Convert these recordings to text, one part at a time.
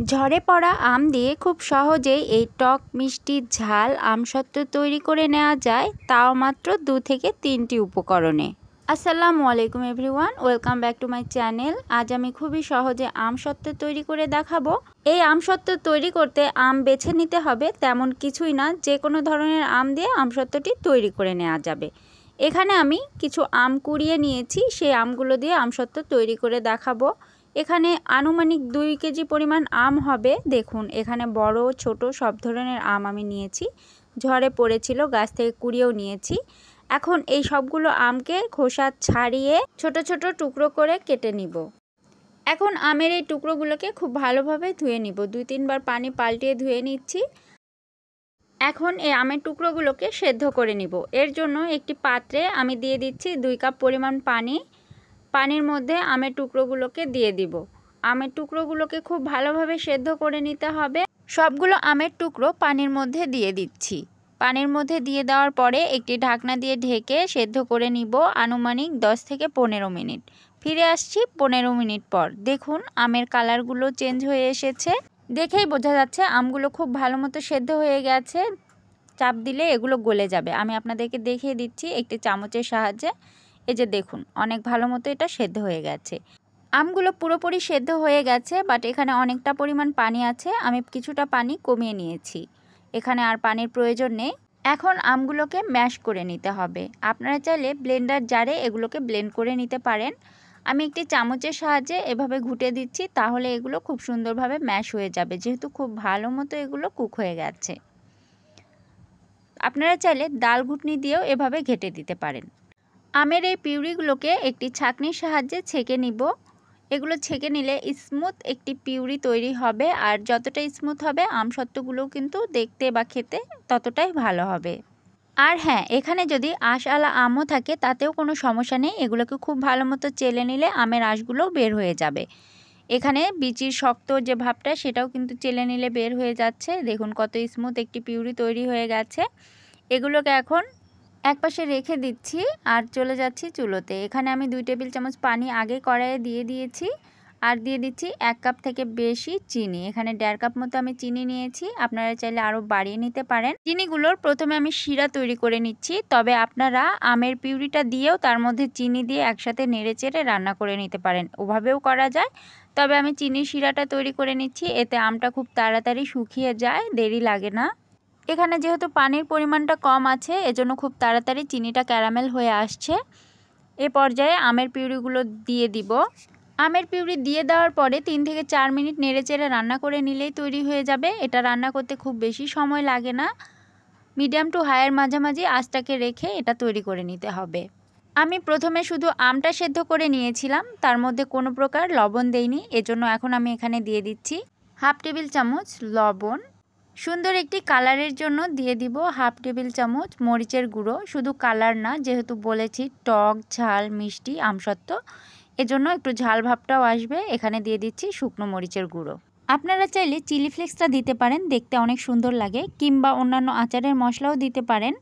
ঝরে পড়া আম দিয়ে খুব সহজেই এই টক মিষ্টি ঝাল আমসত্ত্ব তৈরি করে নেওয়া যায়, তাও মাত্র 2 থেকে 3টি উপকরণে। আসসালামু আলাইকুম everyone, welcome back to my channel. আজ আমি খুবই সহজে আমসত্ত্ব তৈরি করে দেখাবো। এই আমসত্ত্ব তৈরি করতে আম বেছে নিতে হবে তেমন কিছুই না, যে কোনো ধরনের আম দিয়ে আমসত্ত্বটি তৈরি করে নেওয়া যাবে। এখানে আমি কিছু আম কুড়িয়ে নিয়েছি, সেই আমগুলো দিয়ে আমসত্ত্ব তৈরি করে দেখাবো। এখানে আনুমানিক 2 কেজি পরিমাণ আম হবে। দেখুন, এখানে বড় ছোট সব ধরনের আম আমি নিয়েছি, ঝড়ে পড়েছিল, গাছ থেকে কুড়িয়েও নিয়েছি। এখন এই সবগুলো আমকে খোসা ছাড়িয়ে ছোট ছোট টুকরো করে কেটে নিব। এখন আমের এই টুকরোগুলোকে খুব ভালোভাবে ধুয়ে নিব, 2-3 বার পানি পাল্টিয়ে ধুয়ে নিচ্ছি। এখন এই আমের টুকরোগুলোকে সেদ্ধ করে নিব। এর জন্য একটি পাত্রে আমি দিয়ে দিচ্ছি 2 কাপ পরিমাণ পানি। পানির মধ্যে আমের টুকরোগুলোকে দিয়ে দিব। আমের টুকরোগুলোকে খুব ভালোভাবে সেদ্ধ করে নিতে হবে। সবগুলো আমের টুকরো পানির মধ্যে দিয়ে দিচ্ছি। পানির মধ্যে দিয়ে দেওয়ার পরে একটি ঢাকনা দিয়ে ঢেকে সেদ্ধ করে নিব আনুমানিক 10 থেকে 15 মিনিট। ফিরে আসছি 15 মিনিট পর। দেখুন, আমের কালারগুলো চেঞ্জ হয়ে এসেছে, দেখেই বোঝা যাচ্ছে আমগুলো খুব ভালো মতো সেদ্ধ হয়ে গেছে। চাপ দিলে এগুলো গলে যাবে। আমি আপনাদেরকে দেখিয়ে দিচ্ছি একটি চামচের সাহায্যে। এই যে দেখুন, অনেক ভালো মতো এটা সেদ্ধ হয়ে গেছে। আমগুলো পুরোপুরি সেদ্ধ হয়ে গেছে, বাট এখানে অনেকটা পরিমাণ পানি আছে, আমি কিছুটা পানি কমিয়ে নিয়েছি। এখানে আর পানির প্রয়োজন নেই। এখন আমগুলোকে ম্যাশ করে নিতে হবে। আপনারা চাইলে ব্লেন্ডার জারে এগুলোকে ব্লেন্ড করে নিতে পারেন। আমি একটি চামচের সাহায্যে এভাবে ঘুটে দিচ্ছি, তাহলে এগুলো খুব সুন্দরভাবে ম্যাশ হয়ে যাবে, যেহেতু খুব ভালো মতো এগুলো কুক হয়ে গেছে। আপনারা চাইলে ডাল ঘুটনি দিয়েও এভাবে ঘেটে দিতে পারেন। আমের এই পিউরিগুলোকে একটি ছাঁকনির সাহায্যে ছেঁকে নিব। এগুলো ছেঁকে নিলে স্মুথ একটি পিউরি তৈরি হবে, আর যতটা স্মুথ হবে আমসত্ত্বগুলোও কিন্তু দেখতে বা খেতে ততটাই ভালো হবে। আর হ্যাঁ, এখানে যদি আঁশওয়ালা আমও থাকে তাতেও কোনো সমস্যা নেই, এগুলোকে খুব ভালো মতো চেলে নিলে আমের আঁশগুলোও বের হয়ে যাবে। এখানে বিচির শক্ত যে ভাবটা সেটাও কিন্তু চেলে নিলে বের হয়ে যাচ্ছে। দেখুন কত স্মুথ একটি পিউরি তৈরি হয়ে গেছে। এগুলোকে এখন একপাশে রেখে দিচ্ছি আর চলে যাচ্ছি চুলোতে। এখানে আমি 2 টেবিল চামচ পানি আগে কড়াইয়ে দিয়ে দিয়েছি, আর দিয়ে দিচ্ছি 1 কাপ থেকে বেশি চিনি। এখানে 1.5 কাপ মতো আমি চিনি নিয়েছি, আপনারা চাইলে আরও বাড়িয়ে নিতে পারেন। চিনিগুলোর প্রথমে আমি শিরা তৈরি করে নিচ্ছি, তবে আপনারা আমের পিউরিটা দিয়েও তার মধ্যে চিনি দিয়ে একসাথে নেড়েচেড়ে রান্না করে নিতে পারেন, ওভাবেও করা যায়। তবে আমি চিনির শিরাটা তৈরি করে নিচ্ছি, এতে আমটা খুব তাড়াতাড়ি শুকিয়ে যায়, দেরি লাগে না। এখানে যেহেতু পানির পরিমাণটা কম আছে, এজন্য খুব তাড়াতাড়ি চিনিটা ক্যারামেল হয়ে আসছে। এ পর্যায়ে আমের পিউরিগুলো দিয়ে দিব। আমের পিউরি দিয়ে দেওয়ার পরে 3 থেকে 4 মিনিট নেড়েচেড়ে রান্না করে নিলেই তৈরি হয়ে যাবে। এটা রান্না করতে খুব বেশি সময় লাগে না। মিডিয়াম টু হাইয়ের মাঝামাঝি আঁচটাকে রেখে এটা তৈরি করে নিতে হবে। আমি প্রথমে শুধু আমটা সেদ্ধ করে নিয়েছিলাম, তার মধ্যে কোনো প্রকার লবণ দেইনি, এজন্য এখন আমি এখানে দিয়ে দিচ্ছি 1/2 টেবিল চামচ লবণ। সুন্দর একটি কালারের জন্য দিয়ে দিব 1/2 টেবিল চামচ মরিচের গুঁড়ো। শুধু কালার না, যেহেতু বলেছি টক ঝাল মিষ্টি আমসত্ত্ব, এজন্য একটু ঝাল ভাবটাও আসবে। এখানে দিয়ে দিচ্ছি শুকনো মরিচের গুঁড়ো। আপনারা চাইলে চিলি ফ্লেক্সটা দিতে পারেন, দেখতে অনেক সুন্দর লাগে, কিংবা অন্যান্য আচারের মশলাও দিতে পারেন,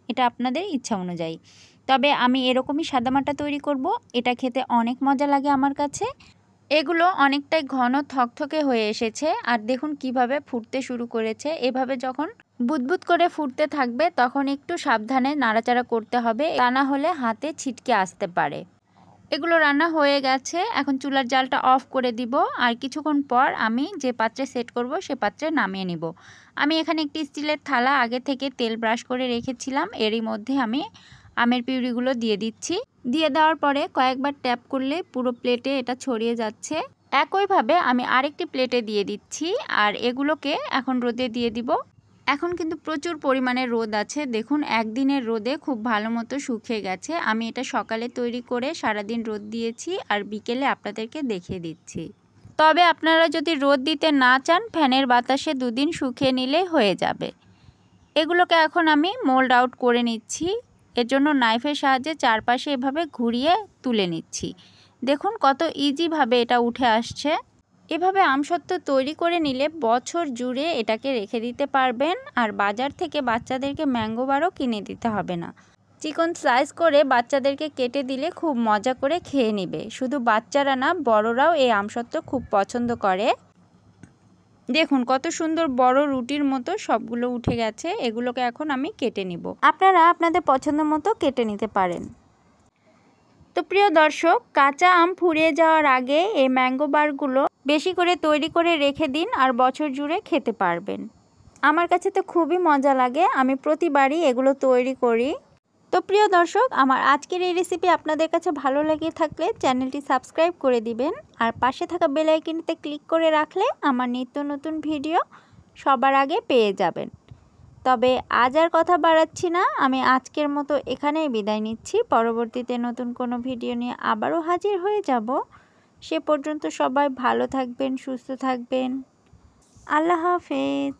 এটা আপনাদের ইচ্ছা অনুযায়ী। তবে আমি এরকমই সাদামাটা তৈরি করব, এটা খেতে অনেক মজা লাগে আমার কাছে। এগুলো অনেকটাই ঘন থকথকে হয়ে এসেছে, আর দেখুন কিভাবে ফুটতে শুরু করেছে। এভাবে যখন বুদবুদ করে ফুটতে থাকবে তখন একটু সাবধানে নাড়াচাড়া করতে হবে, তা না হলে হাতে ছিটকে আসতে পারে। এগুলো রান্না হয়ে গেছে, এখন চুলার জালটা অফ করে দিব, আর কিছুক্ষণ পর আমি যে পাত্রে সেট করব সে পাত্রে নামিয়ে নিব। আমি এখানে একটি স্টিলের থালা আগে থেকে তেল ব্রাশ করে রেখেছিলাম, এরই মধ্যে আমি আমের পিউরিগুলো দিয়ে দিচ্ছি। দিয়ে দেওয়ার পরে কয়েকবার ট্যাপ করলে পুরো প্লেটে এটা ছড়িয়ে যাচ্ছে। একইভাবে আমি আরেকটি প্লেটে দিয়ে দিচ্ছি, আর এগুলোকে এখন রোদে দিয়ে দিব। এখন কিন্তু প্রচুর পরিমাণে রোদ আছে, দেখুন একদিনের রোদে খুব ভালো মতো শুকিয়ে গেছে। আমি এটা সকালে তৈরি করে সারাদিন রোদ দিয়েছি, আর বিকেলে আপনাদেরকে দেখিয়ে দিচ্ছি। তবে আপনারা যদি রোদ দিতে না চান, ফ্যানের বাতাসে 2 দিন শুকিয়ে নিলেই হয়ে যাবে। এগুলোকে এখন আমি মোল্ড আউট করে নিচ্ছি। এর জন্য নাইফের সাহায্যে চারপাশে এভাবে ঘুরিয়ে তুলে নিচ্ছি। দেখুন কত ইজিভাবে এটা উঠে আসছে। এভাবে আমসত্ত্ব তৈরি করে নিলে বছর জুড়ে এটাকে রেখে দিতে পারবেন, আর বাজার থেকে বাচ্চাদেরকে ম্যাঙ্গো বারও কিনে দিতে হবে না। চিকন স্লাইস করে বাচ্চাদেরকে কেটে দিলে খুব মজা করে খেয়ে নেবে। শুধু বাচ্চারা না, বড়রাও এই আমসত্ত্ব খুব পছন্দ করে। দেখুন কত সুন্দর বড় রুটির মতো সবগুলো উঠে গেছে। এগুলোকে এখন আমি কেটে নিব। আপনারা আপনাদের পছন্দ মতো কেটে নিতে পারেন। তো প্রিয় দর্শক, কাঁচা আম ফুরিয়ে যাওয়ার আগে এই ম্যাঙ্গো বারগুলো বেশি করে তৈরি করে রেখে দিন আর বছর জুড়ে খেতে পারবেন। আমার কাছে তো খুবই মজা লাগে, আমি প্রতিবারই এগুলো তৈরি করি। তো প্রিয় দর্শক, আমার আজকের এই রেসিপি আপনাদের কাছে ভালো লেগে থাকলে চ্যানেলটি সাবস্ক্রাইব করে দিবেন আর পাশে থাকা বেল আইকনটিতে ক্লিক করে রাখলে আমার নিত্য নতুন ভিডিও সবার আগে পেয়ে যাবেন। তবে আজ আর কথা বাড়াচ্ছি না, আমি আজকের মতো এখানেই বিদায় নিচ্ছি। পরবর্তীতে নতুন কোনো ভিডিও নিয়ে আবারও হাজির হয়ে যাব। সে পর্যন্ত সবাই ভালো থাকবেন, সুস্থ থাকবেন। আল্লাহ হাফেজ।